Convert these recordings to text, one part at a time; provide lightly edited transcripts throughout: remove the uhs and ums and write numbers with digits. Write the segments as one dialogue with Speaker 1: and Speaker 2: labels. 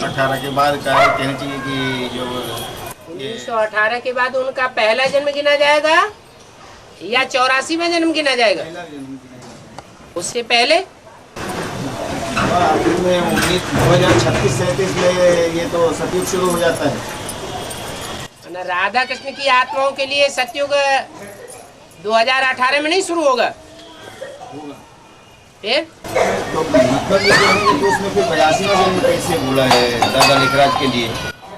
Speaker 1: 1918 के बाद का है, कहना चाहिए कि जो
Speaker 2: 1918 के बाद उनका पहला जन्म गिना जाएगा या 84 में जन्म गिना जाएगा? उससे पहले
Speaker 1: आखिर में 2036-37 में ये तो सतयुग शुरू हो जाता है।
Speaker 2: राधा कृष्ण की आत्माओं के लिए सतयुग 2018 में नहीं शुरू होगा। फिर
Speaker 1: तो मतलब ये है कि उसमें फिर 82वां जन्म कैसे बोला है दादा लेखराज के लिए?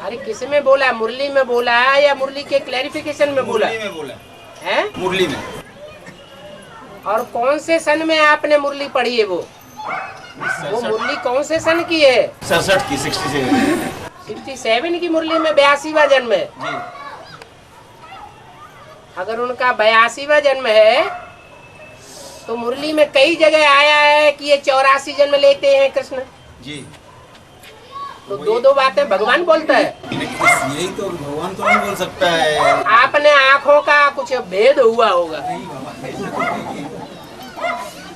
Speaker 2: अरे किस में बोला? मुरली में बोला है या मुरली के क्लैरिफिकेशन में बोला?
Speaker 1: मुरली में बोला
Speaker 2: है,
Speaker 1: मुरली में।
Speaker 2: और कौन से सन में आपने मुरली पढ़ी है? वो मुरली कौन से सन की है?
Speaker 1: 67 की
Speaker 2: 67 की मुरली में 82वां जन्म है
Speaker 1: जी।
Speaker 2: अगर उनका 82वां जन्म है तो मुरली में कई जगह आया है कि ये 84 जन्म लेते हैं कृष्ण
Speaker 1: जी।
Speaker 2: तो दो बातें भगवान बोलता है।
Speaker 1: यही तो भगवान तो नहीं बोल सकता है।
Speaker 2: आपने आंखों का कुछ भेद हुआ होगा।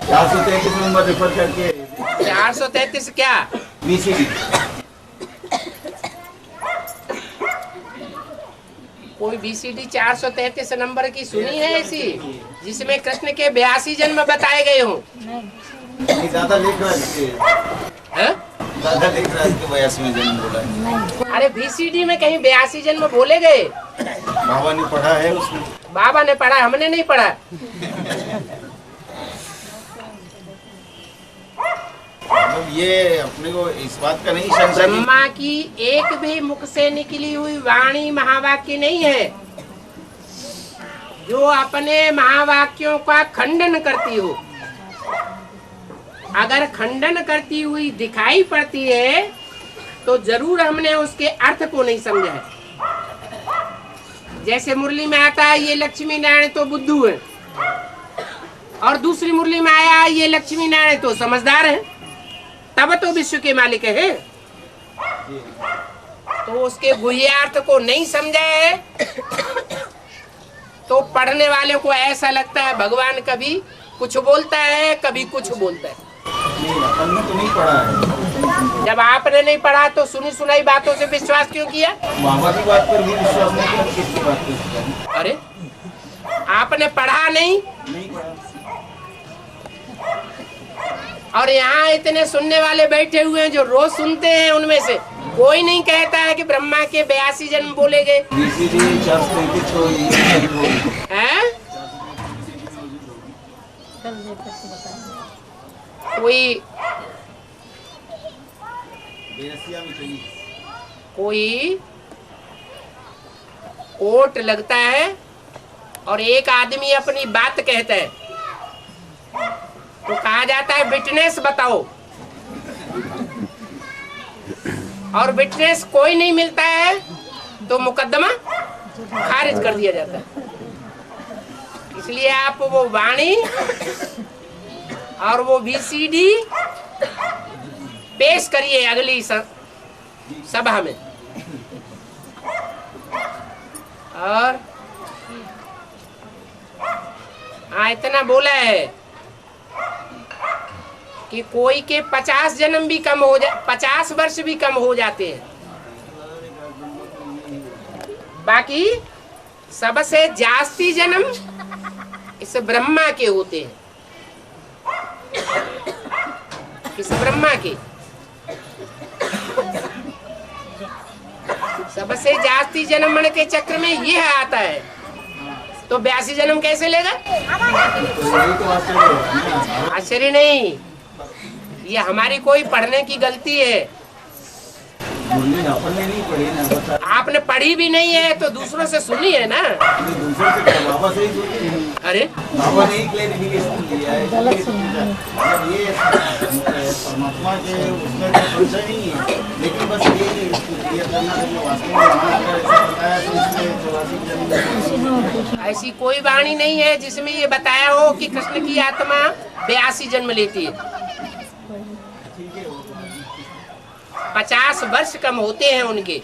Speaker 1: 433 नंबर रेफर करके
Speaker 2: 433 क्या?
Speaker 1: बीसीडी।
Speaker 2: कोई बीसीडी 433 नंबर की सुनी है ऐसी जिसमें कृष्ण के 82 जन्म बताए गए हों?
Speaker 1: दादा लेखराज के
Speaker 2: हैं?
Speaker 1: दादा लेखराज के 82वें जन्म बोला है।
Speaker 2: अरे बीसीडी में कहीं 82 जन्म बोले गए?
Speaker 1: बाबा ने पढ़ा है उसमें।
Speaker 2: बाबा ने पढ़ा, हमने नहीं पढ़ा।
Speaker 1: मतलब ये अपने को इस बात का नहीं संशय
Speaker 2: ब्रह्मा की एक भी मुख से निकली हुई वाणी महावाक्य नहीं है जो अपने महावाक्यों का खंडन करती हो। अगर खंडन करती हुई दिखाई पड़ती है तो जरूर हमने उसके अर्थ को नहीं समझा है। जैसे मुरली में आता है ये लक्ष्मी नारायण तो बुद्धू है, और दूसरी मुरली में आया ये लक्ष्मी नारायण तो समझदार है, तब तो विश्व के मालिक है। तो उसके गुह्यार्थ को नहीं समझा है तो पढ़ने वाले को ऐसा लगता है भगवान कभी कुछ बोलता है कभी कुछ बोलता है।
Speaker 1: नहीं, अपन ने तो नहीं पढ़ा है।
Speaker 2: जब आपने नहीं पढ़ा तो सुनी सुनाई बातों से विश्वास क्यों किया?
Speaker 1: बाबा की बात पर भी विश्वास नहीं किया, किसकी बात पर?
Speaker 2: अरे आपने पढ़ा नहीं
Speaker 1: पढ़ा।
Speaker 2: और यहाँ इतने सुनने वाले बैठे हुए हैं जो रोज सुनते हैं, उनमें से कोई नहीं कहता है कि ब्रह्मा के 82 जन्म बोले गए हैं। कोई कोर्ट लगता है और एक आदमी अपनी बात कहता है तो कहा जाता है विटनेस बताओ, और विटनेस कोई नहीं मिलता है तो मुकदमा खारिज कर दिया जाता है। इसलिए आप वो वाणी और वो वीसीडी पेश करिए अगली सभा में। और हाँ, इतना बोला है कि कोई के 50 जन्म भी कम हो 50 वर्ष भी कम हो जाते हैं, बाकी सबसे जास्ती जन्म इस ब्रह्मा के होते हैं। किस ब्रह्मा के? सबसे जास्ती जन्म मन के चक्र में यह आता है तो 82 जन्म कैसे लेगा? आश्चर्य नहीं, ये हमारी कोई पढ़ने की गलती है। आपने पढ़ी भी नहीं है तो दूसरों से सुनी है ना।
Speaker 1: दूसरों से बाबा से ही सुनी है।
Speaker 2: अरे
Speaker 1: बाबा ने ही क्लैरिफिकेशन दिया है, गलत सुना। ये परमात्मा के उसमें तो संशय नहीं है, लेकिन बस ये करना है वास्तव में अगर ऐसा बताया तो इसमें 84
Speaker 2: ऐसी कोई वाणी नहीं है जिसमें ये बताया हो कि कृष्ण की आत्मा 82 जन्म लेती है। 50 वर्ष कम होते हैं उनके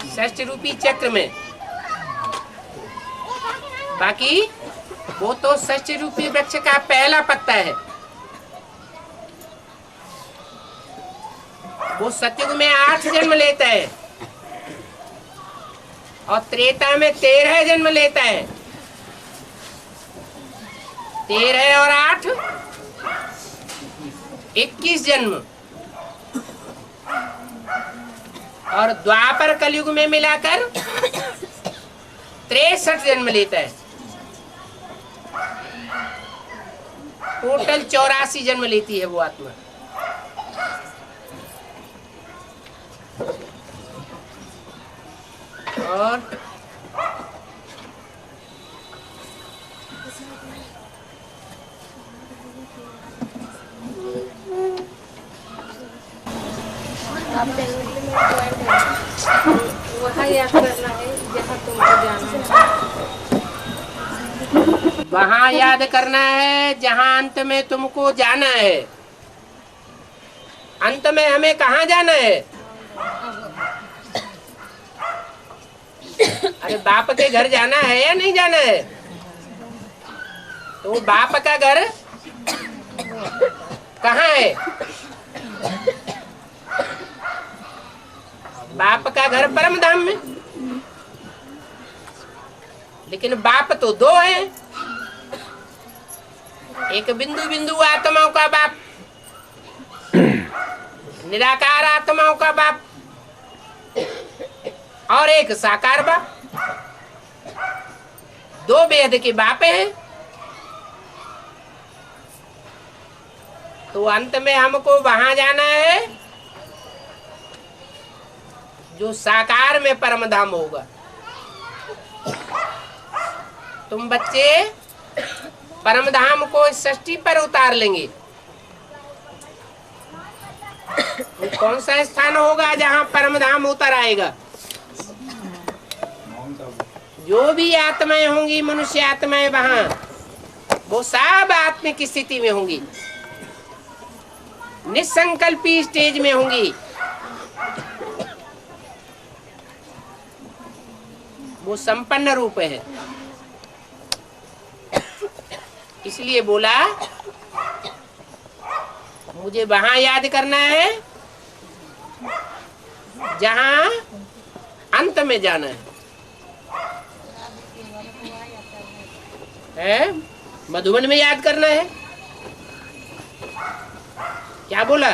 Speaker 2: षष्ठ रूपी चक्र में, बाकी वो तो षष्ठ रूपी वृक्ष का पहला पत्ता है। वो सतयुग में 8 जन्म लेता है और त्रेता में 13 जन्म लेता है। 13 और 8 21 जन्म, और द्वापर कलयुग में मिलाकर 63 जन्म लेता है। टोटल 84 जन्म लेती है वो आत्मा। और
Speaker 3: वहाँ याद करना है जहाँ तुमको जाना है।
Speaker 2: वहाँ याद करना है जहाँ अंत में तुमको जाना है। अंत में हमें कहाँ जाना है? अरे बाप के घर जाना है या नहीं जाना है? तो बाप का घर कहाँ है? बाप का घर परम धाम में। लेकिन बाप तो दो है, एक बिंदु बिंदु आत्माओं का बाप, निराकार आत्माओं का बाप, और एक साकार बाप। दो भेद के बाप हैं। तो अंत में हमको वहां जाना है जो साकार में परम धाम होगा। तुम बच्चे परम धाम को षष्ठी पर उतार लेंगे। वो कौन सा स्थान होगा जहाँ परम धाम उतर आएगा? जो भी आत्माएं होंगी, मनुष्य आत्माएं, वहां वो सब आत्मिक स्थिति में होंगी, निसंकल्पी स्टेज में होंगी। वो संपन्न रूप है। इसलिए बोला मुझे वहां याद करना है जहां अंत में जाना है? मधुबन में याद करना है। क्या बोला?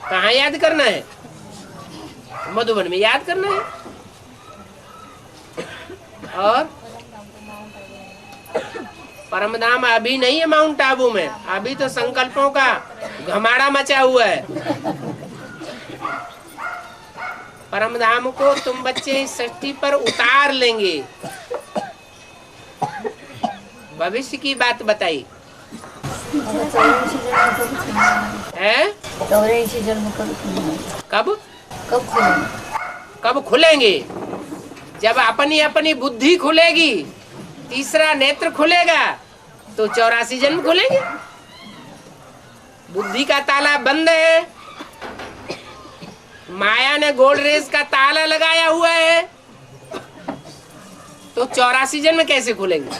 Speaker 2: कहाँ याद करना है? मधुबन में याद करना है। और परम धाम अभी नहीं है माउंट आबू में, अभी तो संकल्पों का घमाड़ा मचा हुआ है। परम धाम को तुम बच्चे षष्ठी पर उतार लेंगे। भविष्य की बात बताई है?
Speaker 3: 84 जन्म
Speaker 2: कब
Speaker 3: खुलेंगे?
Speaker 2: कब खुलेंगे? जब अपनी अपनी बुद्धि खुलेगी, तीसरा नेत्र खुलेगा, तो 84 जन्म खुलेंगे। बुद्धि का ताला बंद है, माया ने गोल्ड रेस का ताला लगाया हुआ है, तो 84 जन्म कैसे खुलेंगे?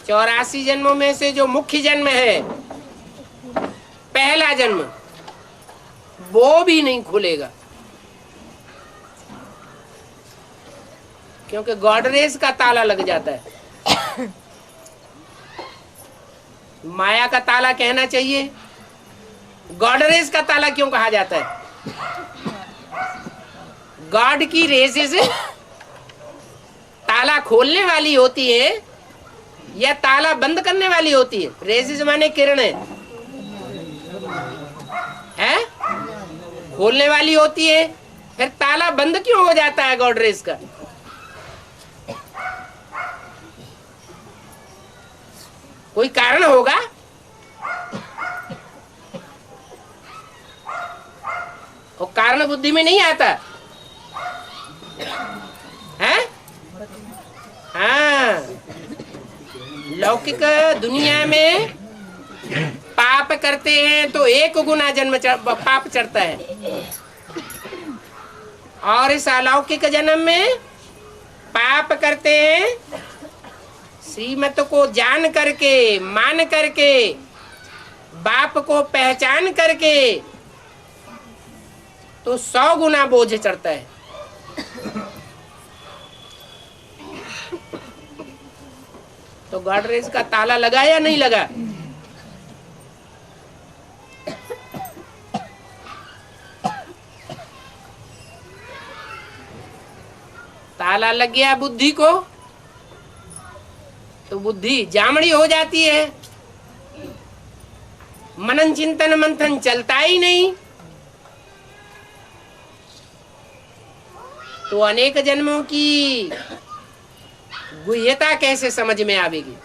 Speaker 2: 84 जन्मों में से जो मुख्य जन्म है, पहला जन्म, वो भी नहीं खुलेगा, क्योंकि गॉडरेज का ताला लग जाता है। माया का ताला कहना चाहिए, गॉडरेज का ताला क्यों कहा जाता है? गॉड की रेसेस ताला खोलने वाली होती है या ताला बंद करने वाली होती है? रेसेस माने किरणें है, खोलने वाली होती है। फिर ताला बंद क्यों हो जाता है गॉडरेज का? कोई कारण होगा। और कारण बुद्धि में नहीं आता है? हाँ, लौकिक दुनिया में पाप करते हैं तो 1 गुना जन्म पाप चढ़ता है, और इस अलौकिक जन्म में पाप करते हैं श्रीमत को जान करके, मान करके, बाप को पहचान करके तो 100 गुना बोझ चढ़ता है। तो गॉडरेज का ताला लगा या नहीं लगा? ताला लग गया बुद्धि को तो बुद्धि जामड़ी हो जाती है, मनन चिंतन मंथन चलता ही नहीं। तो अनेक जन्मों की गुह्यता कैसे समझ में आवेगी?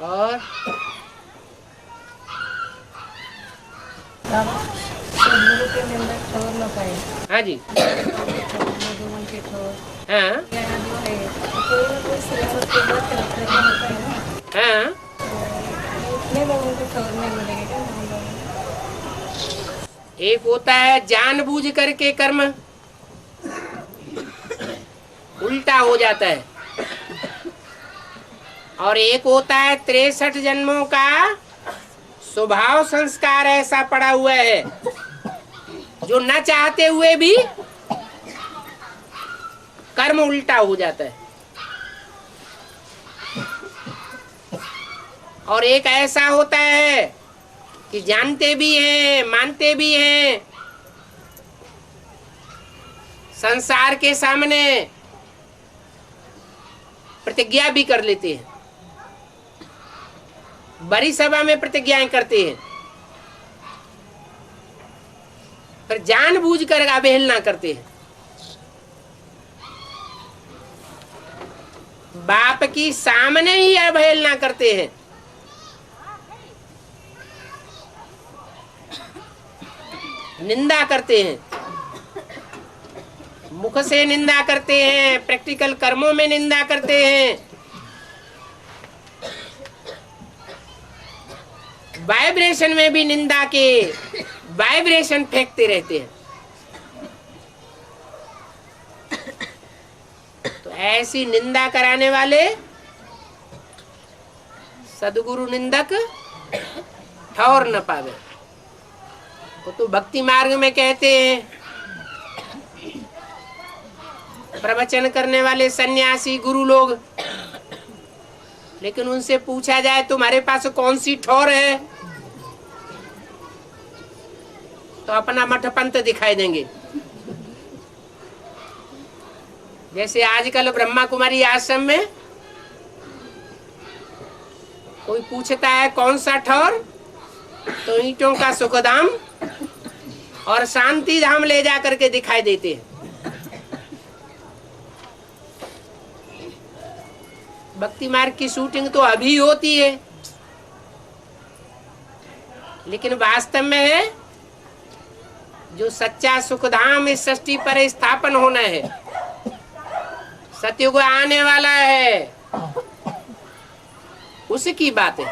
Speaker 2: और
Speaker 3: सदगुरु के निंदा ठोर न पाए।
Speaker 2: हाँ जी,
Speaker 3: मधुमन के ठोर।
Speaker 2: हाँ
Speaker 3: यहाँ जो है कोई ना कोई सियासत के बाद करते होता है ना,
Speaker 2: हाँ।
Speaker 3: इतने लोगों को ठोर नहीं मिलेगा क्या हम लोगों को?
Speaker 2: एक होता है जानबूझ करके कर्म उल्टा हो जाता है, और एक होता है 63 जन्मों का स्वभाव संस्कार ऐसा पड़ा हुआ है जो न चाहते हुए भी कर्म उल्टा हो जाता है। और एक ऐसा होता है कि जानते भी हैं, मानते भी हैं, संसार के सामने प्रतिज्ञा भी कर लेते हैं, बड़ी सभा में प्रतिज्ञाएं करते हैं, पर जानबूझकर अवहेलना करते हैं। बाप की सामने ही अवहेलना करते हैं। निंदा करते हैं, मुख से निंदा करते हैं, प्रैक्टिकल कर्मों में निंदा करते हैं, वाइब्रेशन में भी निंदा के वाइब्रेशन फेंकते रहते हैं। तो ऐसी निंदा कराने वाले सदगुरु निंदक ठौर न पावे। वो तो भक्ति मार्ग में कहते हैं, प्रवचन करने वाले सन्यासी गुरु लोग, लेकिन उनसे पूछा जाए तुम्हारे पास कौन सी ठौर है, तो अपना मठ पंथ दिखाई देंगे। जैसे आजकल ब्रह्मा कुमारी आश्रम में कोई पूछता है कौन सा ठौर, तो ईंटों का सुखधाम और शांति धाम ले जा करके दिखाई देते हैं। भक्ति मार्ग की शूटिंग तो अभी होती है, लेकिन वास्तव में है जो सच्चा सुखधाम इस सृष्टि पर स्थापन होना है, सत्युग आने वाला है, उसकी बात है।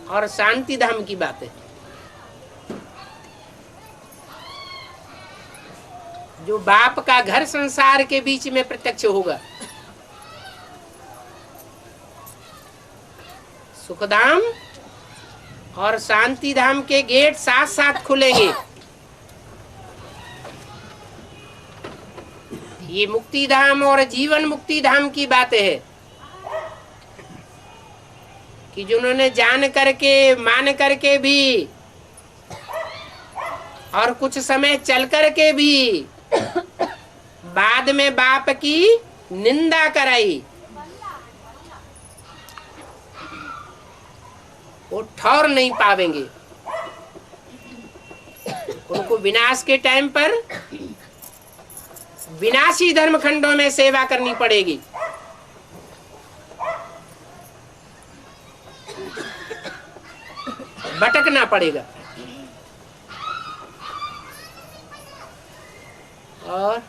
Speaker 2: और शांति धाम की बात है, जो बाप का घर संसार के बीच में प्रत्यक्ष होगा। सुखधाम और शांति धाम के गेट साथ साथ खुलेंगे। ये मुक्ति धाम और जीवन मुक्ति धाम की बात है कि जिन्होंने जान करके मान करके भी और कुछ समय चल करके भी बाद में बाप की निंदा कराई, वो ठौर नहीं पावेंगे। उनको विनाश के टाइम पर विनाशी धर्मखंडों में सेवा करनी पड़ेगी। भटकना पड़ेगा। और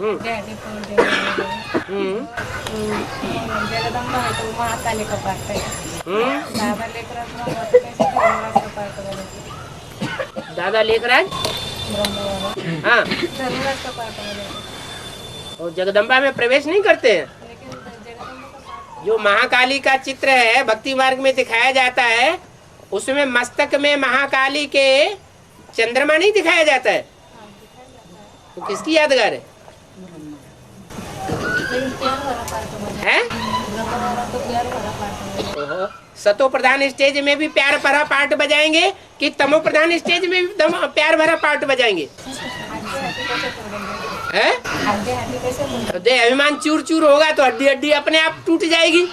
Speaker 3: डैडी पूजन जगदम्बा है तो महाकाली का पाठ है। दादा लेकर
Speaker 2: दादा लेखराज हाँ
Speaker 3: धर्मराज का पाठ है।
Speaker 2: और जगदम्बा में प्रवेश नहीं करते हैं।
Speaker 3: लेकिन जगदम्बा का
Speaker 2: जो महाकाली का चित्र है भक्ति मार्ग में दिखाया जाता है, उसमें मस्तक में महाकाली के चंद्रमा नहीं दिखाया जाता है, तो किसकी यादगार है?
Speaker 3: प्यार वाला पाठ
Speaker 2: हैं?
Speaker 3: तो प्यार वाला पाठ है।
Speaker 2: ओहो, सतो प्रधान स्टेज में भी प्यार भरा पाठ बजाएंगे कि तमो प्रधान स्टेज में भी प्यार भरा पाठ बजाएंगे? हैं?
Speaker 3: हड्डी कैसे बोलते?
Speaker 2: दे अभिमान चूर चूर होगा तो हड्डी हड्डी अपने आप टूट जाएगी।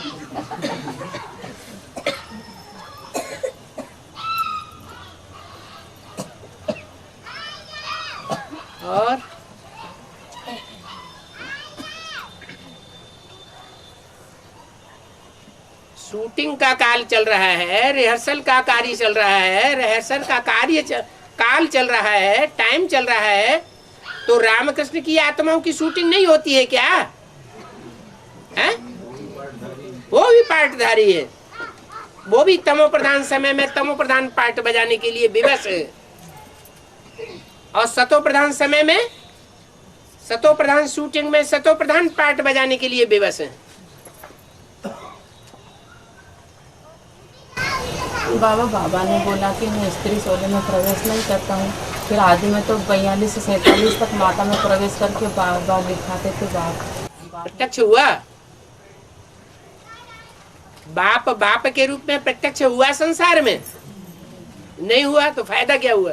Speaker 2: और शूटिंग का काल चल रहा है, रिहर्सल का कार्य चल रहा है, रिहर्सल का काल चल रहा है, टाइम चल रहा है, तो रामकृष्ण की आत्माओं की शूटिंग नहीं होती है क्या? हैं? वो भी पार्टधारी है, वो भी तमो प्रधान समय में तमो प्रधान पार्ट बजाने के लिए विवश है, और सतो प्रधान समय में सतो प्रधान शूटिंग में सतो प्रधान पार्ट बजाने के लिए विवश है।
Speaker 4: बाबा ने बोला कि मैं स्त्री शोले में प्रवेश नहीं करता हूँ। फिर आदि में तो 42 से 47 तक माता में प्रवेश करके बाबा दिखाते थे।
Speaker 2: प्रत्यक्ष हुआ, बाप के रूप में प्रत्यक्ष हुआ संसार में? नहीं हुआ तो फायदा क्या हुआ?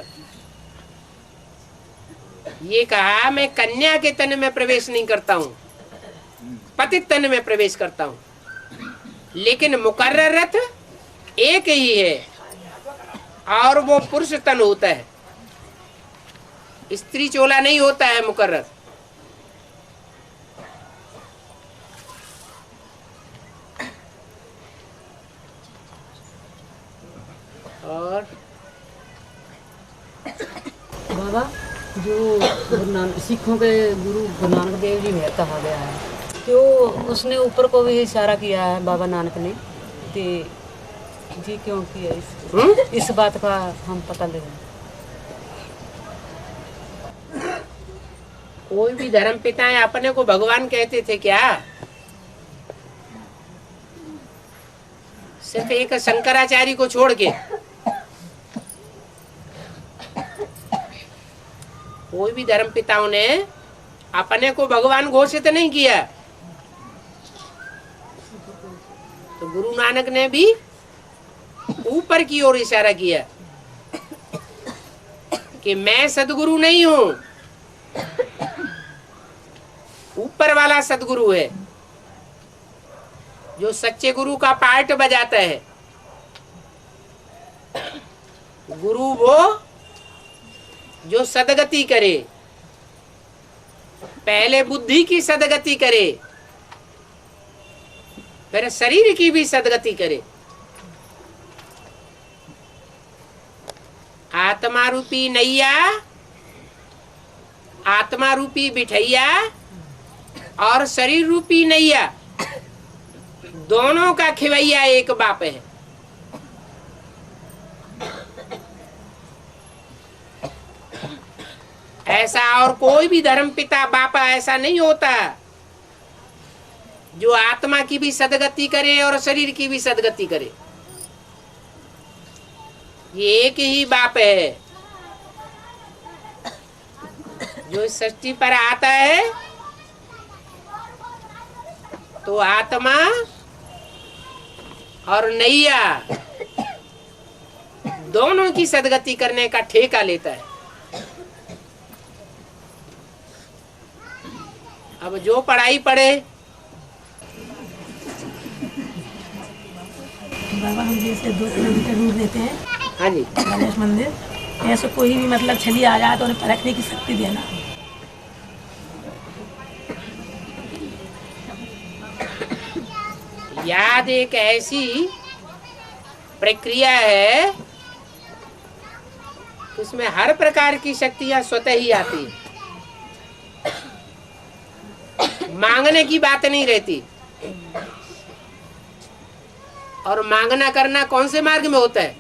Speaker 2: ये कहा मैं कन्या के तन में प्रवेश नहीं करता हूँ, पतित तन में प्रवेश करता हूँ, लेकिन मुकर्रर रथ एक ही है और वो पुरुष तन होता है, स्त्री चोला नहीं होता है मुकर्रर। और
Speaker 4: बाबा जो गुरु नानक सिखों के गुरु नानक देव जी में कहा गया है, तो उसने ऊपर को भी इशारा किया है बाबा नानक ने, तो जी क्यों किया इस बात का हम पता लगे।
Speaker 2: कोई भी धर्म पिताएं अपने को भगवान कहते थे क्या? सिर्फ एक शंकराचार्य को छोड़ के कोई भी धर्म पिताओं ने अपने को भगवान घोषित नहीं किया। तो गुरु नानक ने भी ऊपर की ओर इशारा किया कि मैं सदगुरु नहीं हूं, ऊपर वाला सदगुरु है जो सच्चे गुरु का पार्ट बजाता है। गुरु वो जो सदगति करे, पहले बुद्धि की सदगति करे, फिर शरीर की भी सदगति करे। आत्मा रूपी नैया, आत्मा रूपी बिठैया और शरीर रूपी नैया, दोनों का खिवैया एक बाप है। ऐसा और कोई भी धर्म पिता बापा ऐसा नहीं होता जो आत्मा की भी सदगति करे और शरीर की भी सदगति करे। ये एक ही बाप है जो इस सृष्टि पर आता है तो आत्मा और नैया दोनों की सदगति करने का ठेका लेता है। अब जो पढ़ाई पढ़े।
Speaker 5: बाबा हम जैसे 2 किलोमीटर दूर रहते हैं,
Speaker 2: हाँ जी,
Speaker 5: गणेश मंदिर, ऐसे कोई भी मतलब छली आ जाए तो उन्हें परखने की शक्ति देना।
Speaker 2: याद एक ऐसी प्रक्रिया है उसमें हर प्रकार की शक्तियां स्वतः ही आती है। मांगने की बात नहीं रहती। और मांगना करना कौन से मार्ग में होता है?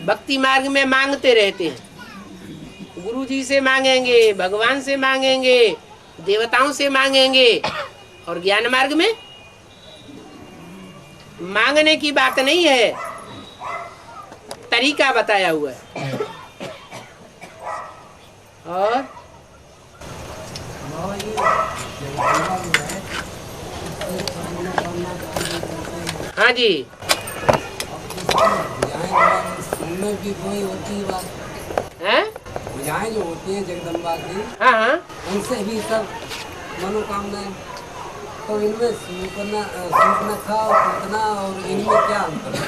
Speaker 2: भक्ति मार्ग में मांगते रहते हैं। गुरु जी से मांगेंगे, भगवान से मांगेंगे, देवताओं से मांगेंगे। और ज्ञान मार्ग में मांगने की बात नहीं है, तरीका बताया हुआ है। और हाँ जी,
Speaker 6: उनमें भी कोई होती है बात
Speaker 2: हैं?
Speaker 6: पूजाएं जो होती हैं जगदम्बा की,
Speaker 2: हाँ हाँ,
Speaker 6: उनसे भी सब मनोकामनाएं। तो इनमें सूर्पनखा और पूतना और इनमें क्या अंतर है?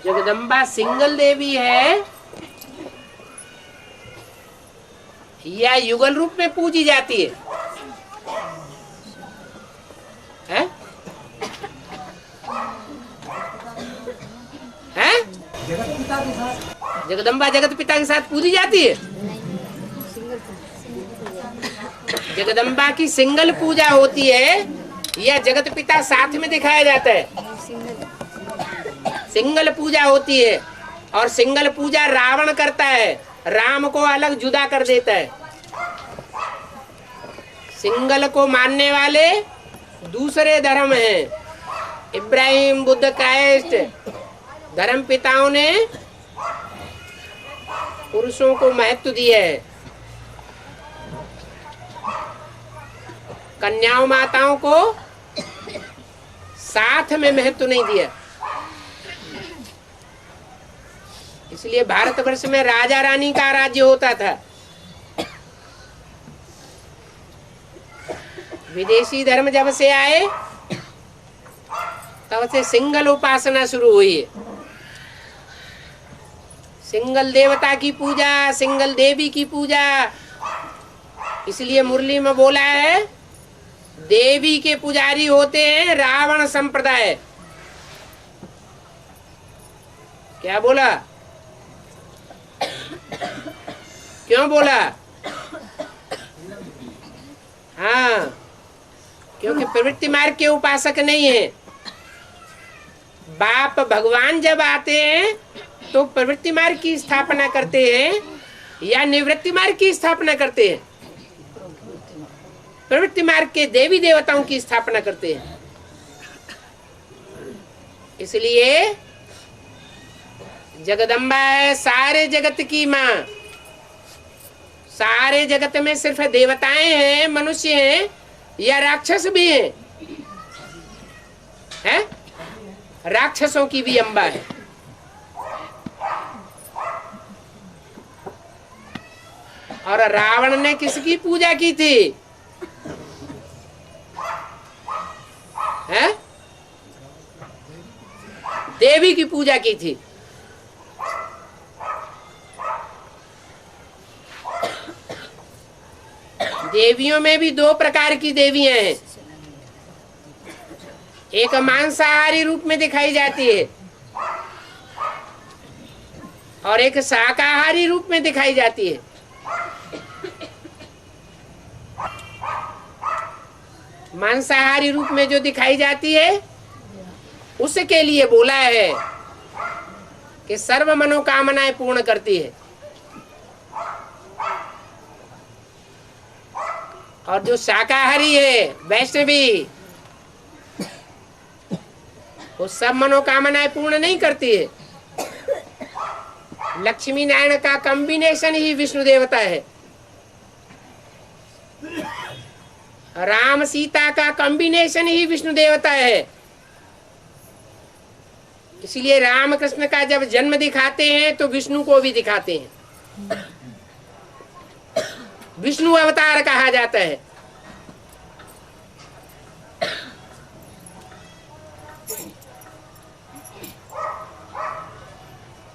Speaker 2: जगदम्बा सिंगल देवी है या युगल रूप में पूजी जाती है? हैं? हैं?
Speaker 6: जगत पिता के साथ
Speaker 2: जगदम्बा जगत पिता के साथ पूजी जाती है। जगदम्बा की सिंगल पूजा होती है या जगत पिता साथ में दिखाया जाता है? सिंगल पूजा होती है। और सिंगल पूजा रावण करता है, राम को अलग जुदा कर देता है। सिंगल को मानने वाले दूसरे धर्म हैं। इब्राहिम, बुद्ध, क्राइस्ट धर्म पिताओं ने पुरुषों को महत्व दिया है, कन्याओं माताओं को साथ में महत्व नहीं दिया। इसलिए भारतवर्ष में राजा रानी का राज्य होता था। विदेशी धर्म जब से आए तब से सिंगल उपासना शुरू हुई है। सिंगल देवता की पूजा, सिंगल देवी की पूजा। इसलिए मुरली में बोला है, देवी के पुजारी होते हैं रावण संप्रदाय। क्या बोला? क्यों बोला? हाँ, क्योंकि प्रवृत्ति मार्ग के उपासक नहीं है। बाप भगवान जब आते हैं तो प्रवृत्ति मार्ग की स्थापना करते हैं या निवृत्ति मार्ग की स्थापना करते हैं? प्रवृत्ति मार्ग के देवी देवताओं की स्थापना करते हैं। इसलिए जगदम्बा है सारे जगत की माँ। सारे जगत में सिर्फ देवताएं हैं, मनुष्य हैं या राक्षस भी हैं? हैं? राक्षसों की भी अम्बा है। और रावण ने किसकी पूजा की थी? हैं? देवी की पूजा की थी। देवियों में भी दो प्रकार की देवियां हैं। एक मांसाहारी रूप में दिखाई जाती है और एक शाकाहारी रूप में दिखाई जाती है। मांसाहारी रूप में जो दिखाई जाती है उसके लिए बोला है कि सर्व मनोकामनाएं पूर्ण करती है। और जो शाकाहारी है, वैष्णवी, वो सब मनोकामनाएं पूर्ण नहीं करती है। लक्ष्मी नारायण का कॉम्बिनेशन ही विष्णु देवता है। राम सीता का कॉम्बिनेशन ही विष्णु देवता है। इसलिए राम कृष्ण का जब जन्म दिखाते हैं तो विष्णु को भी दिखाते हैं। विष्णु अवतार कहा जाता है।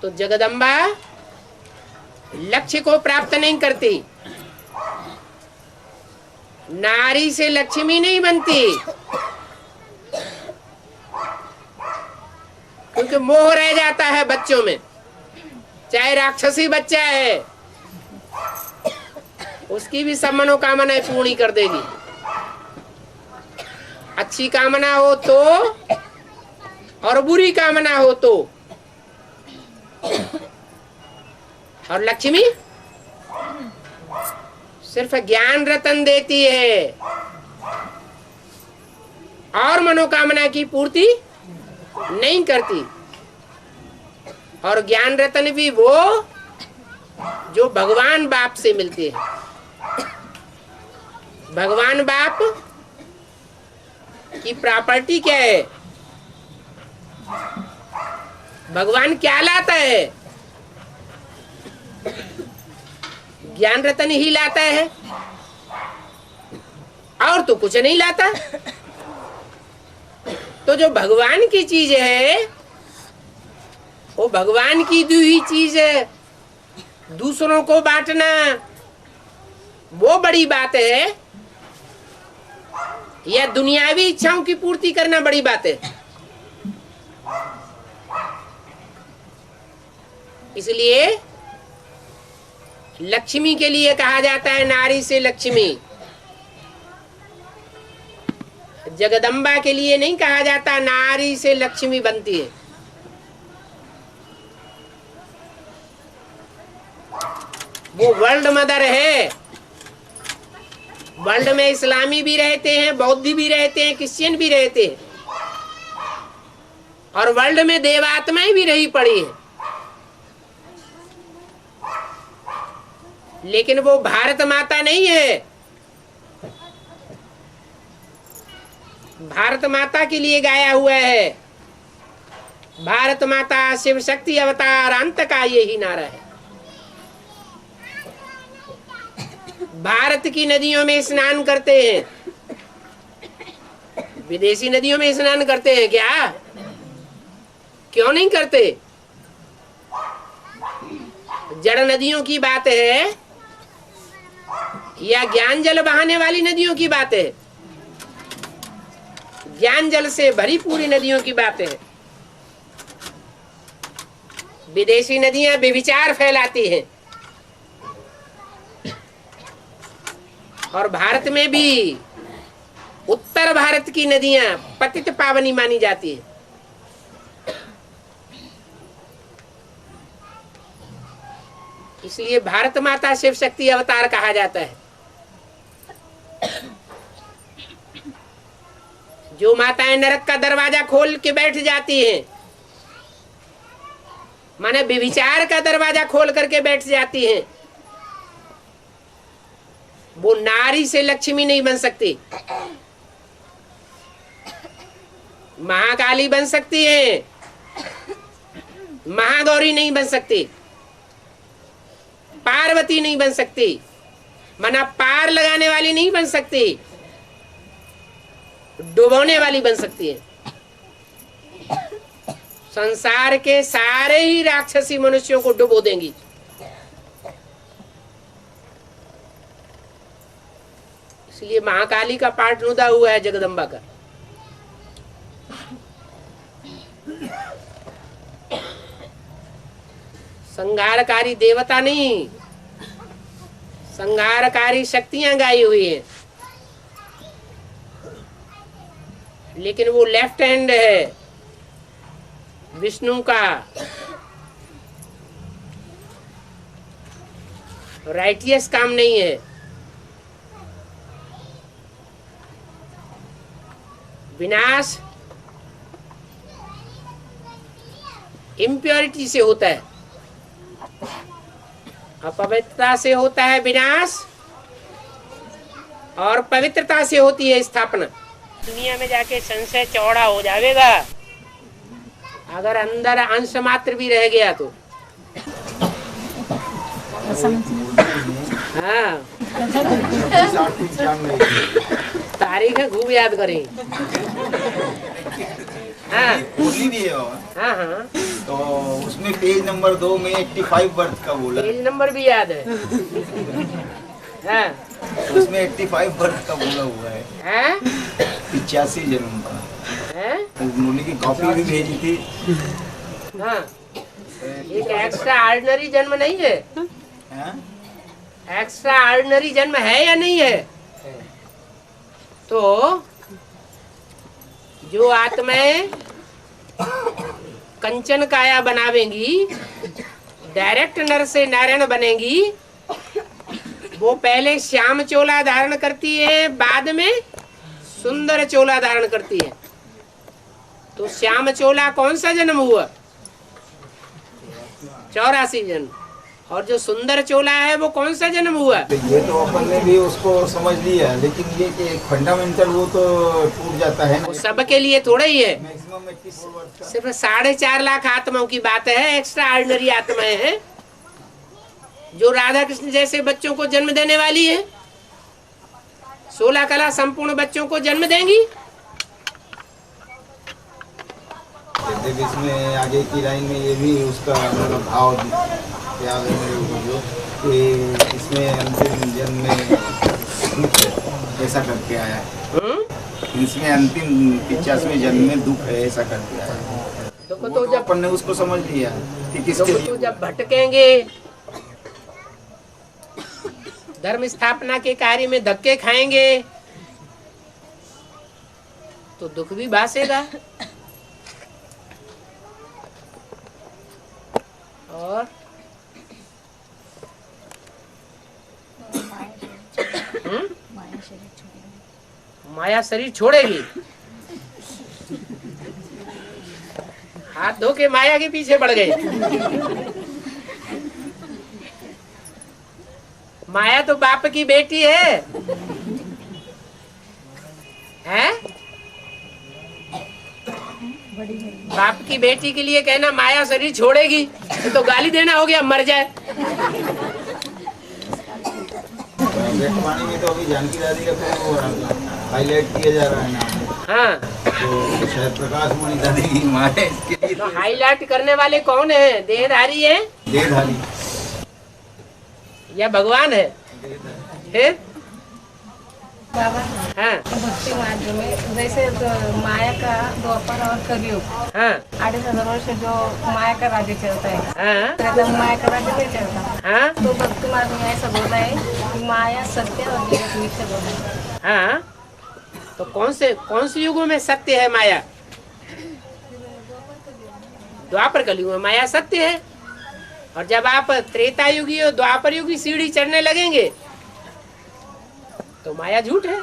Speaker 2: तो जगदम्बा लक्ष्य को प्राप्त नहीं करती। नारी से लक्ष्मी नहीं बनती, क्योंकि मोह रह जाता है बच्चों में, चाहे राक्षसी बच्चा है। उसकी भी सब मनोकामनाएं पूरी कर देगी। अच्छी कामना हो तो और बुरी कामना हो तो। और लक्ष्मी सिर्फ ज्ञान रतन देती है और मनोकामना की पूर्ति नहीं करती। और ज्ञान रतन भी वो जो भगवान बाप से मिलते हैं। भगवान बाप की प्रॉपर्टी क्या है? भगवान क्या लाता है? ज्ञान रतन ही लाता है और तो कुछ नहीं लाता। तो जो भगवान की चीज है वो भगवान की दी हुई चीज है। दूसरों को बांटना वो बड़ी बात है या दुनियावी इच्छाओं की पूर्ति करना बड़ी बात है? इसलिए लक्ष्मी के लिए कहा जाता है नारी से लक्ष्मी। जगदम्बा के लिए नहीं कहा जाता नारी से लक्ष्मी बनती है। वो वर्ल्ड मदर है। वर्ल्ड में इस्लामी भी रहते हैं, बौद्ध भी रहते हैं, क्रिश्चियन भी रहते हैं और वर्ल्ड में देवात्माएं भी रही पड़ी है। लेकिन वो भारत माता नहीं है। भारत माता के लिए गाया हुआ है। भारत माता शिव शक्ति अवतार अंत का यही नारा है। भारत की नदियों में स्नान करते हैं। विदेशी नदियों में स्नान करते हैं क्या? क्यों नहीं करते? जड़ नदियों की बात है या ज्ञान जल बहाने वाली नदियों की बात है? ज्ञान जल से भरी पूरी नदियों की बात है। विदेशी नदियां व्यभिचार फैलाती हैं और भारत में भी उत्तर भारत की नदियां पतित पावनी मानी जाती है। इसलिए भारत माता शिव शक्ति अवतार कहा जाता है। जो माताएं नरक का दरवाजा खोल के बैठ जाती हैं, माने व्यभिचार का दरवाजा खोल करके बैठ जाती हैं, वो नारी से लक्ष्मी नहीं बन सकती। महाकाली बन सकती है, महागौरी नहीं बन सकती, पार्वती नहीं बन सकती, मना पार लगाने वाली नहीं बन सकती, डुबोने वाली बन सकती है। संसार के सारे ही राक्षसी मनुष्यों को डुबो देंगी। इसलिए महाकाली का पाठ नुदा हुआ है जगदम्बा का। संहारकारी देवता नहीं, संहारकारी शक्तियां गाई हुई है। लेकिन वो लेफ्ट हैंड है विष्णु का, राइटियस काम नहीं है। विनाश इम्प्योरिटी से होता है, अपवित्रता से होता है विनाश, और पवित्रता से होती है स्थापना। दुनिया में जाके संशय चौड़ा हो जाएगा अगर अंदर अंश मात्र भी रह गया तो। हाँ, तारीख है खूब याद करें। हाँ
Speaker 1: बोली भी है और
Speaker 2: हाँ हाँ,
Speaker 1: तो उसमें पेज नंबर 2 में 85 बर्थ का बोला,
Speaker 2: पेज नंबर भी याद है। हाँ
Speaker 1: उसमें 85 बर्थ का बोला हुआ है,
Speaker 2: हाँ
Speaker 1: 85 जन्म का।
Speaker 2: हाँ
Speaker 1: उन्होंने की कॉपी भी भेजी थी।
Speaker 2: हाँ, एक एक्स्ट्रा ऑर्डिनरी जन्म नहीं है।
Speaker 1: हाँ?
Speaker 2: एक्स्ट्रा ऑर्डिनरी जन्म है या नहीं है? तो जो आत्माएं कंचन काया बनावेंगी, डायरेक्ट नर से नारायण बनेंगी, वो पहले श्याम चोला धारण करती है, बाद में सुंदर चोला धारण करती है। तो श्याम चोला कौन सा जन्म हुआ? 84 जन्म। और जो सुंदर चोला है वो कौन सा जन्म हुआ?
Speaker 1: तो ये तो अपन ने भी उसको समझ लिया, लेकिन ये कि एक फंडामेंटल वो तो टूट जाता है ना।
Speaker 2: वो सबके लिए थोड़ा ही है,
Speaker 1: मैक्सिमम 21 वर्ष का।
Speaker 2: सिर्फ 4.5 लाख आत्माओं की बात है। एक्स्ट्रा ऑर्डिनरी आत्माएं हैं जो राधा कृष्ण जैसे बच्चों को जन्म देने वाली है। 16 कला संपूर्ण बच्चों को जन्म देंगी।
Speaker 1: देखिए इसमें आगे की लाइन में ये भी उसका मतलब भाव त्याग है मेरे को जो कि इसमें अंतिम जन्म में दुख है, ऐसा करके आया है। इसमें अंतिम 85वें जन्म में दुख है, ऐसा करके आया है।
Speaker 2: तो जब
Speaker 1: अपन ने उसको समझ लिया कि किसके
Speaker 2: तो जब भटकेंगे, धर्म स्थापना के कार्य में धक्के खाएंगे, तो दुख भी भासेगा। और माया शरीर छोड़ेगी। हाथ धो के माया के पीछे पड़ गए। माया तो बाप की बेटी है, हैं? बाप की बेटी के लिए कहना माया शरीर छोड़ेगी, तो गाली देना हो गया, मर जाए।
Speaker 1: वाणी में तो अभी जानकी दादी का तो हाईलाइट किया जा रहा है ना।
Speaker 2: हाँ,
Speaker 1: तो शायद प्रकाश मणि दादी की माँ है, इसके लिए
Speaker 2: तो हाईलाइट करने वाले कौन है? देहधारी है
Speaker 1: देहधारी
Speaker 2: या भगवान है? फिर
Speaker 3: बाबा
Speaker 2: हाँ
Speaker 3: भक्ति मार्ग में जैसे तो माया का द्वापर और कलयुग
Speaker 2: हाँ
Speaker 3: 2500 वर्ष जो माया का राज्य चलता है,
Speaker 2: हाँ
Speaker 3: त्रेता में माया का राज्य नहीं चलता।
Speaker 2: हाँ
Speaker 3: तो भक्ति मार्ग में ऐसा बोला है कि माया सत्य और जगत मिथ्या बोला है।
Speaker 2: हाँ। तो कौन से युगों में सत्य है माया? द्वापर कलयुग में माया सत्य है। और जब आप त्रेता युगी और द्वापर युगी सीढ़ी चढ़ने लगेंगे तो माया झूठ है।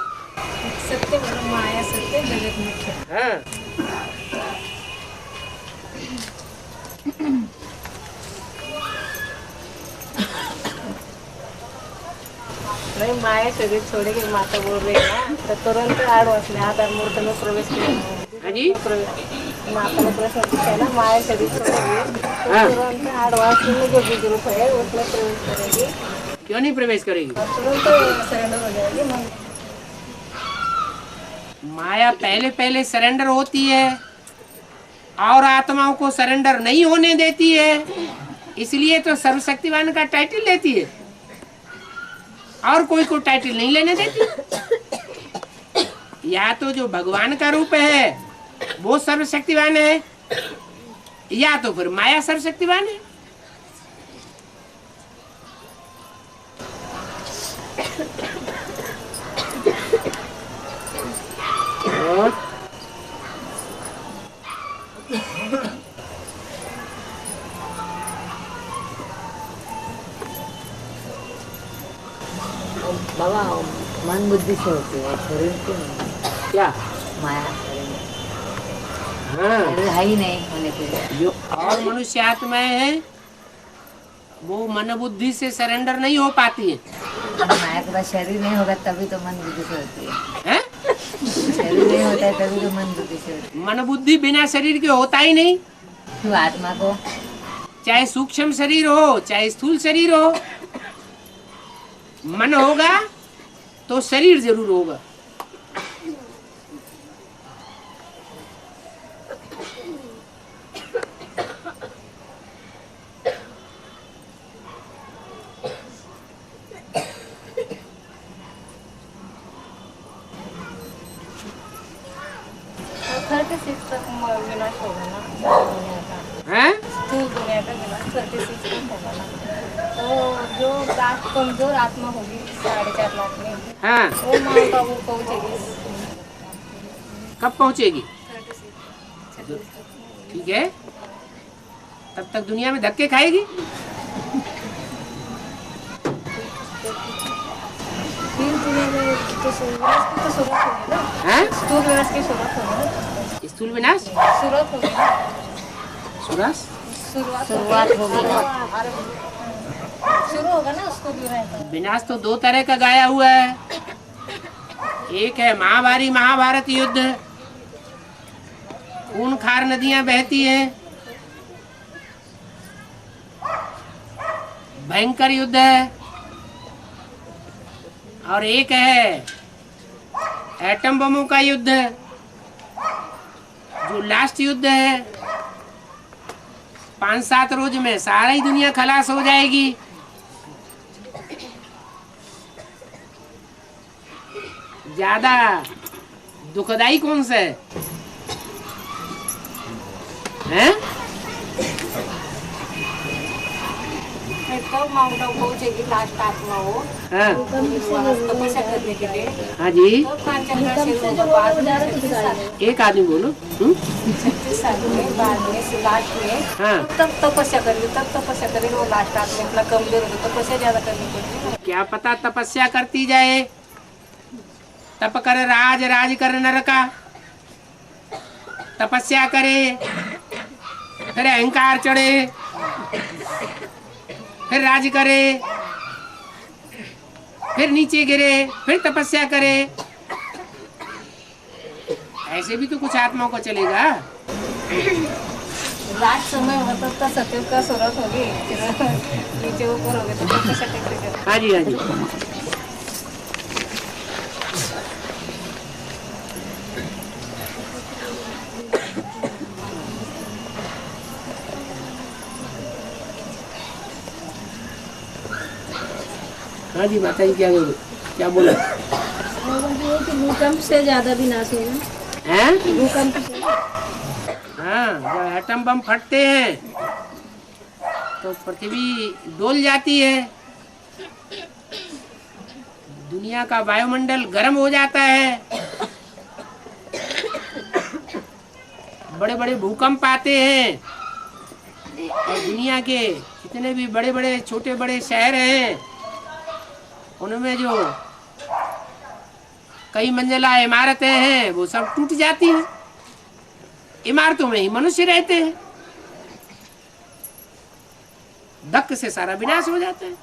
Speaker 3: सत्य बोला, माया सत्य जगत मिथ्या।
Speaker 2: हाँ।
Speaker 3: नहीं माया शरीर छोड़ेगी, माता बोल रही है ना, तो तुरंत आड़ वासने आधार मूर्त में प्रवेश किया।
Speaker 2: हाँ जी।
Speaker 3: माता ने प्रश्न पूछा है ना, माया शरीर छोड़ेगी तो तुरंत आड़ वासने में जो बीज रूप है उसमें प्रवेश करेगी।
Speaker 2: क्यों नहीं प्रवेश करेगी?
Speaker 3: तुरंत सरेंडर हो जाएगी।
Speaker 2: माया पहले सरेंडर होती है और आत्माओं को सरेंडर नहीं होने देती है, इसलिए तो सर्वशक्तिवान का टाइटल लेती है और कोई को टाइटल नहीं लेने देती। या तो जो भगवान का रूप है वो सर्वशक्तिवान है, या तो फिर माया सर्वशक्तिवान है।
Speaker 4: बाबा मन बुद्धि से होती है, शरीर क्यों नहीं?
Speaker 2: क्या
Speaker 4: माया शरीर
Speaker 2: हाँ,
Speaker 4: शरीर है ही नहीं होने के लिए।
Speaker 2: जो और मनुष्य आत्माएं हैं वो मन बुद्धि से सरेंडर नहीं हो पाती है।
Speaker 4: माया के बाद शरीर नहीं होगा तभी तो मन बुद्धि से होती है।
Speaker 2: हैं?
Speaker 4: शरीर नहीं होता है तभी तो मन बुद्धि से होती
Speaker 2: मन बुद्धि बिना शरीर के होता ही नहीं।
Speaker 4: है। तो आत्मा को
Speaker 2: चाहे सूक्ष्म शरीर हो चाहे स्थूल शरीर हो, मन होगा तो शरीर जरूर होगा।
Speaker 3: तो 36 तक विनाश होगा ना दुनिया का,
Speaker 2: हैं?
Speaker 3: स्थूल दुनिया का विनाश। 36 में होगा ना। तो जो लास्ट कमजोर आत्मा होगी 4.5 लाख में,
Speaker 2: हाँ,
Speaker 3: वो माँ का वो पहुँचेगी
Speaker 2: कब पहुंचेगी?
Speaker 3: 36
Speaker 2: ठीक है, तब तक दुनिया में धक्के खाएगी।
Speaker 3: फिर दुनिया में तो सूरत की तो शुरुआत होगी ना,
Speaker 2: हैं?
Speaker 3: स्थूल विनाश की शुरुआत होगी ना,
Speaker 2: स्थूल विनाश,
Speaker 3: शुरुआत होगी ना,
Speaker 2: सुरास,
Speaker 3: शुरुआत होगी, शुरू होगा ना उसको भी रहता।
Speaker 2: विनाश तो दो तरह का गाया हुआ है। एक है महाभारत युद्ध, खूनखार नदियां बहती हैं, भयंकर युद्ध है। और एक है एटम बमों का युद्ध, जो लास्ट युद्ध है। 5-7 रोज में सारी दुनिया खलास हो जाएगी। ज्यादा दुखदाई कौन सा है?
Speaker 3: तो माउंट आबू पहुंचेगी लास्ट आत्मा वो,
Speaker 2: हाँ,
Speaker 3: वहाँ तपस्या करने के लिए।
Speaker 2: हाँ जी,
Speaker 3: तो कांचन का सिर होगा बाद में 36 साल,
Speaker 2: एक आदमी बोलो।
Speaker 3: 36 साल में बाद में लास्ट में,
Speaker 2: हाँ,
Speaker 3: तब तपस्या करेगी, वो लास्ट आत्मा अपना कमजोर होगी, तपस्या ज्यादा करनी पड़ेगी।
Speaker 2: क्या पता तपस्या करती जाए, तप कर राज कर नर का, तपस्या करे, फिर अहंकार चढ़े, फिर राज करे, फिर नीचे गिरे, फिर तपस्या करे। ऐसे भी तो कुछ आत्माओं को चलेगा।
Speaker 3: लास्ट समय होगा तब तक सत्युग का शुरुआत होगी, फिर नीचे ऊपर होगे तो तपस्या कैसे करें?
Speaker 2: हाँ जी, हाँ जी। हाँ जी माता जी, क्या बोला?
Speaker 3: भूकंप से ज्यादा विनाश होगा।
Speaker 2: हैं?
Speaker 3: भूकंप से,
Speaker 2: हाँ, जब एटम बम फटते हैं तो पृथ्वी डोल जाती है, दुनिया का वायुमंडल गर्म हो जाता है, बड़े बड़े भूकंप आते हैं, और दुनिया के जितने भी बड़े बड़े छोटे बड़े शहर हैं उनमें जो कई मंजिला इमारतें हैं वो सब टूट जाती हैं। इमारतों में ही मनुष्य रहते हैं, धक्के से सारा विनाश हो जाता है।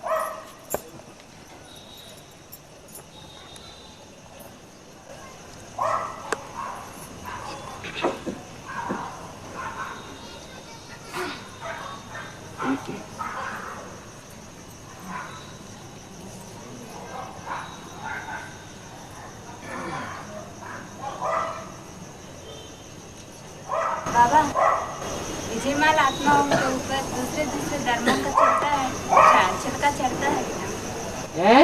Speaker 7: बाबा, विजयमाल आत्माओं के ऊपर दूसरे धर्मों का चलता है, ट्रांसफर का चलता है।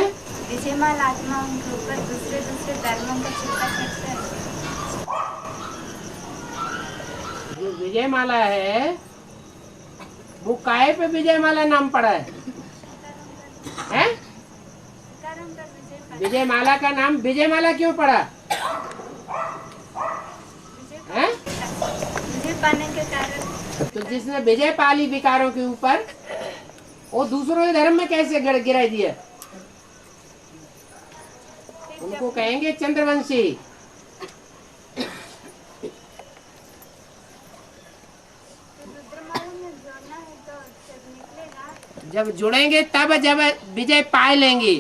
Speaker 7: विजयमाल आत्माओं के ऊपर दूसरे धर्मों का चलता है।
Speaker 2: जो विजयमाला है वो काहे पे विजयमाला नाम पड़ा है? विजयमाला का नाम विजयमाला क्यों पड़ा है?
Speaker 7: विजय पाने के कारण।
Speaker 2: तो जिसने विजय पाली विकारों के ऊपर, वो दूसरों के धर्म में कैसे गिरा दिया? उनको कहेंगे चंद्रवंशी। जब जुड़ेंगे तब जब विजय पाए लेंगे।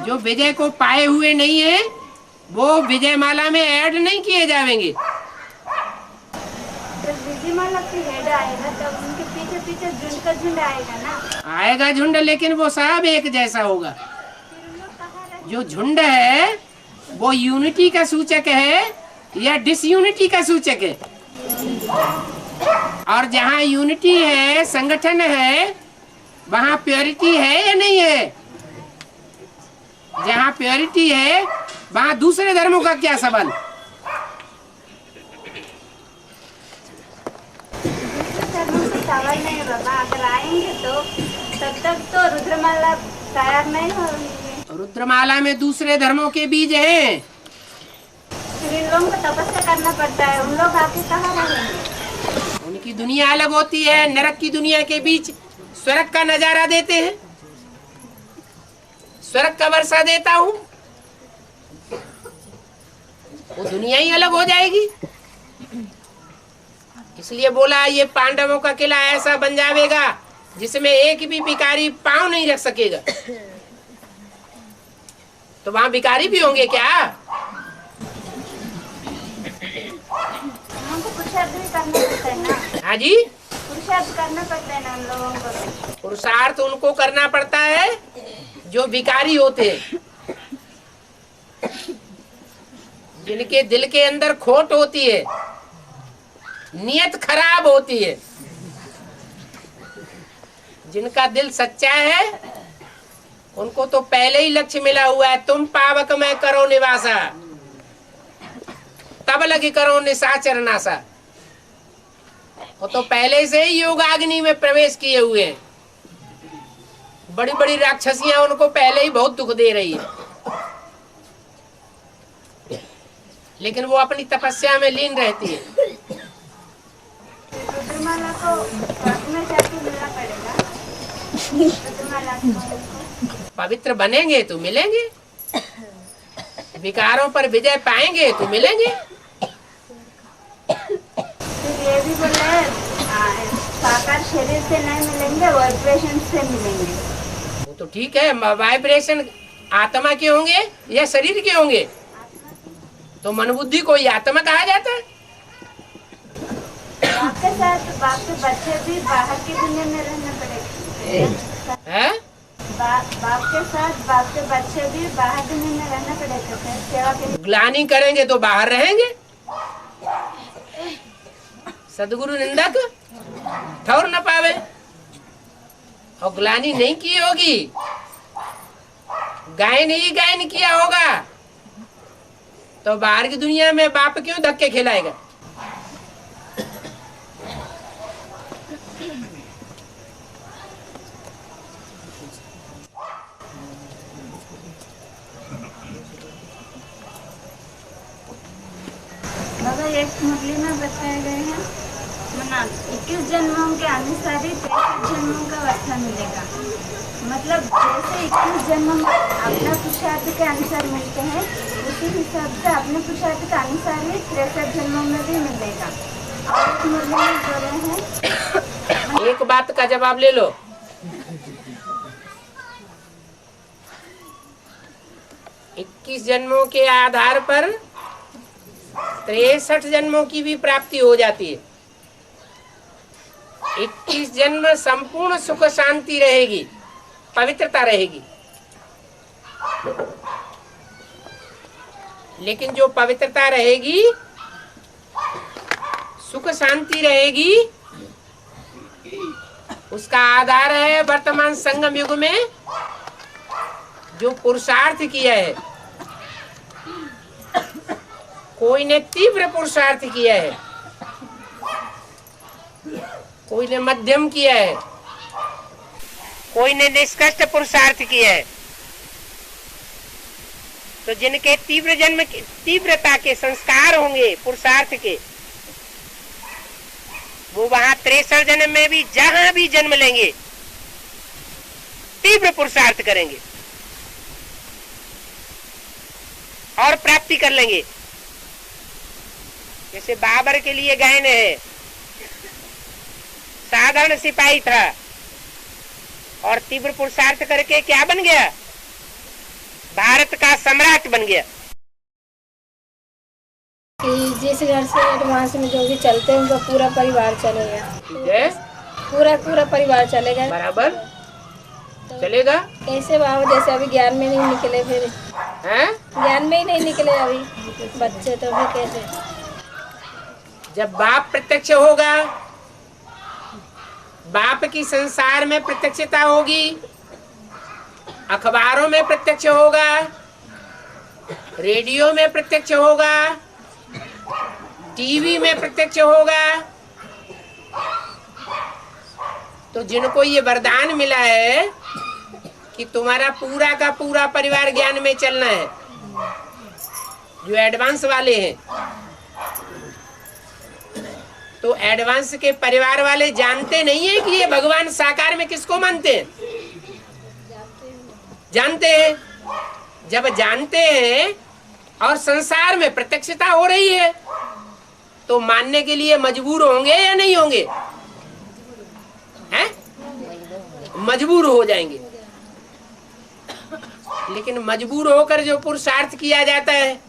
Speaker 2: जो विजय को पाए हुए नहीं है वो विजय माला में ऐड नहीं किए जाएंगे।
Speaker 7: जब विजय माला की हेड आएगा तब उनके पीछे पीछे झुंड का झुंड आएगा ना।
Speaker 2: आएगा झुंड, लेकिन वो सब एक जैसा होगा। जो झुंड है वो यूनिटी का सूचक है या डिसयूनिटी का सूचक है? और जहाँ यूनिटी है, संगठन है, वहाँ प्योरिटी है या नहीं है? जहाँ प्योरिटी है वहाँ दूसरे धर्मों का क्या सवाल?
Speaker 7: दूसरे धर्मों से सवाल नहीं बाबा, अगर आएंगे तो तब तक तो रुद्रमाला तैयार नहीं होंगे।
Speaker 2: रुद्रमाला में दूसरे धर्मों के बीज हैं।
Speaker 7: फिर इन लोगों को तपस्या करना पड़ता है, उन लोग आके कहाँ रहेंगे?
Speaker 2: उनकी दुनिया अलग होती है। नरक की दुनिया के बीच स्वर्ग का नजारा देते हैं। स्वर्ग का वर्षा देता हूँ, वो दुनिया ही अलग हो जाएगी। इसलिए बोला ये पांडवों का किला ऐसा बन जाएगा जिसमें एक भी भिखारी पांव नहीं रख सकेगा। तो वहां भिखारी भी होंगे क्या?
Speaker 7: हमको पुरुषार्थ भी करना पड़ता है ना।
Speaker 2: हाँ जी,
Speaker 7: पुरुषार्थ करना पड़ता है ना उन लोगों को।
Speaker 2: पुरुषार्थ उनको करना पड़ता है जो भिखारी होते हैं, जिनके दिल के अंदर खोट होती है, नियत खराब होती है। जिनका दिल सच्चा है उनको तो पहले ही लक्ष्य मिला हुआ है, तुम पावक में करो निवासा, तब लगी करो निशाचर नासा। वो तो पहले से ही योगाग्नि में प्रवेश किए हुए हैं। बड़ी बड़ी राक्षसियां उनको पहले ही बहुत दुख दे रही है, लेकिन वो अपनी तपस्या में लीन रहती है।
Speaker 7: रुद्रमाला को में जाके मिलना पड़ेगा। रुद्रमाला को
Speaker 2: पवित्र बनेंगे तो मिलेंगे, विकारों पर विजय पाएंगे तो मिलेंगे।
Speaker 7: फिर ये भी बोला है साकार शरीर से नहीं मिलेंगे, वाइब्रेशन से मिलेंगे।
Speaker 2: वो तो ठीक है, वाइब्रेशन आत्मा के होंगे या शरीर के होंगे? तो मन बुद्धि को ही आत्मा कहा जाता है।
Speaker 7: बाप के साथ बाप के बच्चे भी बाहर की दुनिया में रहना पड़ेगा
Speaker 2: है?
Speaker 7: बाप के साथ बाप के बच्चे भी बाहर दुनिया में रहना पड़ेगा फिर सेवा के लिए।
Speaker 2: ग्लानि करेंगे तो बाहर रहेंगे। सदगुरु निंदक ठौर न पावे, और ग्लानि नहीं की होगी, गायन ही गायन किया होगा, तो बाहर की दुनिया में बाप क्यों धक्के खिलाएगा?
Speaker 7: बाबा एक मुरली में बताए गए हैं मना 21 जन्मों के अनुसार ही 63 जन्मों का अर्थ मिलेगा। मतलब जैसे 21 जन्म अपना पुरुषार्थ के अनुसार मिलते हैं, उसी हिसाब से अपने पुरुषार्थ के अनुसार ही 63 जन्मों में भी मिलेगा। और एक मुरली में बोले हैं,
Speaker 2: एक बात का जवाब ले लो। इक्कीस जन्मों के आधार पर 63 जन्मों की भी प्राप्ति हो जाती है। 21 जन्म संपूर्ण सुख शांति रहेगी, पवित्रता रहेगी। लेकिन जो पवित्रता रहेगी, सुख शांति रहेगी, उसका आधार है वर्तमान संगम युग में जो पुरुषार्थ किया है। कोई ने तीव्र पुरुषार्थ किया है, कोई ने मध्यम किया है, कोई ने निष्कृष्ट पुरुषार्थ किया है। तो जिनके तीव्र जन्म की तीव्रता के संस्कार होंगे पुरुषार्थ के, वो वहां 63 जन्म में भी जहां भी जन्म लेंगे तीव्र पुरुषार्थ करेंगे और प्राप्ति कर लेंगे। जैसे बाबर के लिए गायन है, साधारण सिपाही था और तीव्र पुरुषार्थ करके क्या बन गया? भारत का सम्राट बन गया।
Speaker 8: कि जिस घर से एडवांस में जो भी चलते हैं उनका पूरा परिवार चलेगा।
Speaker 2: ठीक है,
Speaker 8: पूरा परिवार चलेगा।
Speaker 2: बराबर चलेगा।
Speaker 8: कैसे बाबा, जैसे अभी ज्ञान में नहीं निकले, फिर
Speaker 2: हैं?
Speaker 8: ज्ञान में ही नहीं निकले अभी बच्चे, तो फिर कैसे?
Speaker 2: जब बाप प्रत्यक्ष होगा, बाप की संसार में प्रत्यक्षता होगी, अखबारों में प्रत्यक्ष होगा, रेडियो में प्रत्यक्ष होगा, टीवी में प्रत्यक्ष होगा, तो जिनको ये वरदान मिला है कि तुम्हारा पूरा का पूरा परिवार ज्ञान में चलना है, जो एडवांस वाले हैं, तो एडवांस के परिवार वाले जानते नहीं है कि ये भगवान साकार में किसको मानते हैं। जानते हैं। जब जानते हैं और संसार में प्रत्यक्षता हो रही है तो मानने के लिए मजबूर होंगे या नहीं होंगे? हैं? मजबूर हो जाएंगे। लेकिन मजबूर होकर जो पुरुषार्थ किया जाता है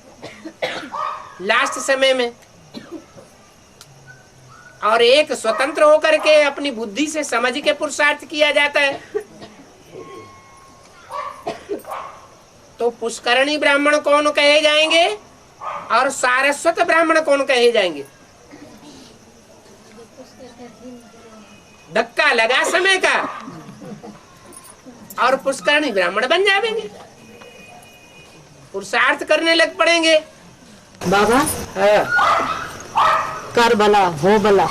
Speaker 2: लास्ट समय में, और एक स्वतंत्र होकर के अपनी बुद्धि से समझ के पुरुषार्थ किया जाता है, तो पुष्करणी ब्राह्मण कौन कहे जाएंगे और सारस्वत ब्राह्मण कौन कहे जाएंगे? धक्का लगा समय का और पुष्करणी ब्राह्मण बन जाएंगे, पुरुषार्थ करने लग पड़ेंगे।
Speaker 4: बाबा कर भला हो भला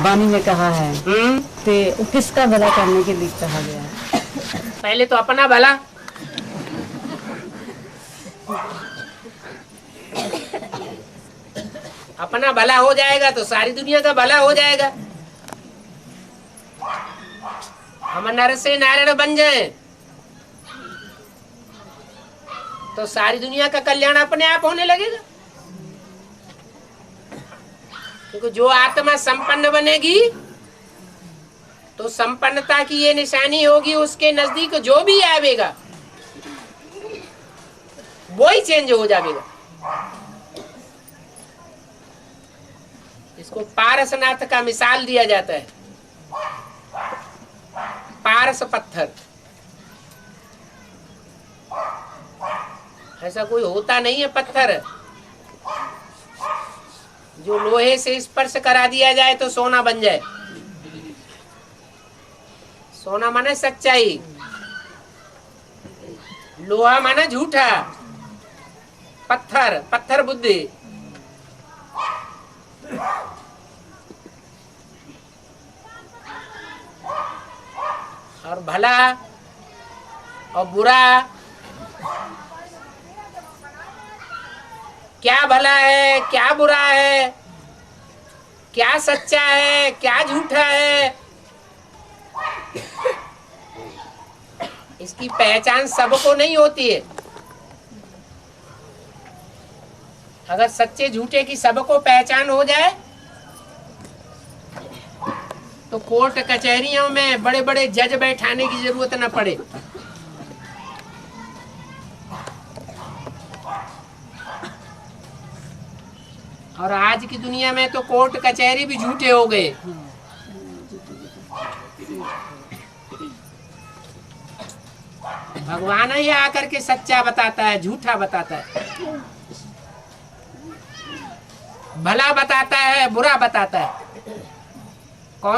Speaker 4: वाणी में कहा है, तो किसका भला करने के लिए कहा गया है?
Speaker 2: पहले तो अपना भला। अपना भला हो जाएगा तो सारी दुनिया का भला हो जाएगा। हम नर से नारायण बन जाए तो सारी दुनिया का कल्याण अपने आप होने लगेगा। क्योंकि जो आत्मा संपन्न बनेगी तो संपन्नता की ये निशानी होगी, उसके नजदीक जो भी आवेगा वो ही चेंज हो जाएगा। इसको पारसनाथ का मिसाल दिया जाता है। पारस पत्थर, ऐसा कोई होता नहीं है पत्थर जो लोहे से स्पर्श करा दिया जाए तो सोना बन जाए। सोना माने सच्चाई, लोहा माने झूठा, पत्थर पत्थर बुद्धि। और भला और बुरा, क्या भला है क्या बुरा है, क्या सच्चा है क्या झूठा है, इसकी पहचान सबको नहीं होती है। अगर सच्चे झूठे की सबको पहचान हो जाए तो कोर्ट कचहरियों में बड़े बड़े जज बैठाने की जरूरत न पड़े। और आज की दुनिया में तो कोर्ट कचहरी भी झूठे हो गए। भगवान ही आकर के सच्चा बताता है, झूठा बताता है, भला बताता है, बुरा बताता है।